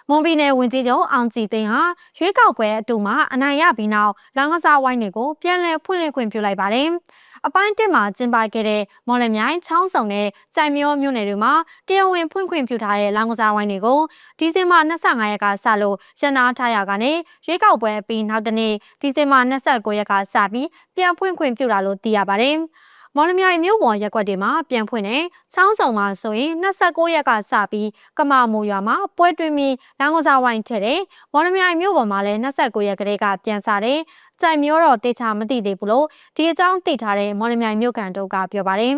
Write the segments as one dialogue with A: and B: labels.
A: မွန်ပြည်နယ်ဝန်ကြီးချုပ်အောင်ကြည်သိန်းဟာရွေးကောက်ပွဲအတူမှာအနိုင်ရပြီးနောက်လောင်ကစားဝိုင်းတွေကိုပြန်လည်ဖွင့်လှစ်ခွင့်ပြုလိုက်ပါတယ်။အပိုင်း1မှာကျင်းပခဲ့တဲ့မော်လမြိုင်ချောင်းစုံနဲ့ကြိုင်မြောမြို့နယ်တွေမှာတရားဝင်ဖွင့်ခွင့်ပြုထားတဲ့လောင်ကစားဝိုင်းတွေကိုဒီဇင်ဘာ25ရက်ကစလို့ရန်နာထားရကနေရွေးကောက်ပွဲပြီးနောက်တနေ့ဒီဇင်ဘာ29ရက်ကစပြီးပြန်ဖွင့်ခွင့်ပြုတာလို့သိရပါတယ်။မော်လမြိုင်မြို့ပေါ်ရက်ကွက်တွေမှာပြန်ဖွင့်တဲ့ချောင်းစုံမှာဆိုရင်29ရက်ကစပြီးကမာမိုရွာမှာပွဲတွင်ပြီးလောင်ကစားဝိုင်းထည့်တဲ့မော်လမြိုင်မြို့ပေါ်မှာလည်း29ရက်ကလေးကပြန်စားတဲ့ကြိုင်မျိုးတော့တေချာမသိသေးဘူးလို့ဒီအကြောင်းသိထားတဲ့မော်လမြိုင်မြို့ကန်တို့ကပြောပါတယ်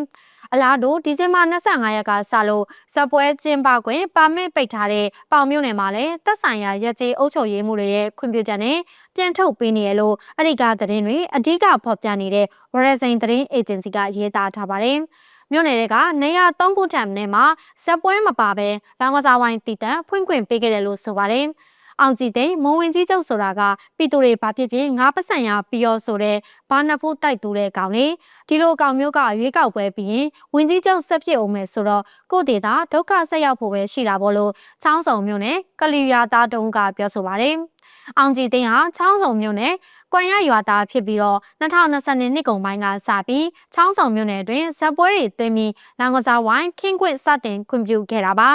A: အလားတူဒီဇင်ဘာ25ရက်ကစလို့ဇပွဲကျင်းပခွင့်ပါမစ်ပိတ်ထားတဲ့ပေါင်မြို့နယ်မှာလည်းသက်ဆိုင်ရာရက်ကျေးအုပ်ချုပ်ရေးမှုတွေရဲ့ခွင့်ပြုချက်နဲ့ပြန်ထုတ်ပေးနေရလို့အဓိကသတင်းတွေအဓိကဖော်ပြနေတဲ့ဝရစိန်သတင်းအေဂျင်စီကရေးသားထားပါတယ်မြို့နယ်တွေကနေရာ3ခုထပ်နဲ့မှာဇပွဲမပါဘဲလောင်ကစားဝိုင်းတည်တံ့ဖွင့်ခွင့်ပေးခဲ့တယ်လို့ဆိုပါတယ်အောင်ကြည်သိန်းမွန်ဝင်ကြီးချုပ်ဆိုတာကပြည်သူတွေဘာဖြစ်ဖြစ်ငါပတ်စံရပြီးရောဆိုတဲ့ဘာနဖူးတိုက်တူတဲ့ကောင်လေးဒီလိုကောင်မျိုးကရွေးကောက်ပွဲပြီးရင်ဝင်ကြီးချုပ်ဆက်ဖြစ်အောင်မယ်ဆိုတော့ကိုဒေတာဒုက္ခဆက်ရောက်ဖို့ပဲရှိတာပေါ့လို့ချောင်းစုံမျိုးနဲ့ကလီယာသားတုံးကပြောဆိုပါတယ်အောင်ကြည်သိန်းဟာချောင်းစုံမျိုးနဲ့ကွမ်ရရွာသားဖြစ်ပြီးတော့2020နှစ်ကုန်ပိုင်းကစပြီးချောင်းစုံမြို့နယ်တွင်ဇပွဲတွေသွင်းပြီးလောင်ကစားဝိုင်းခင်းခွင့်စတင်ခွင့်ပြုခဲ့တာပါ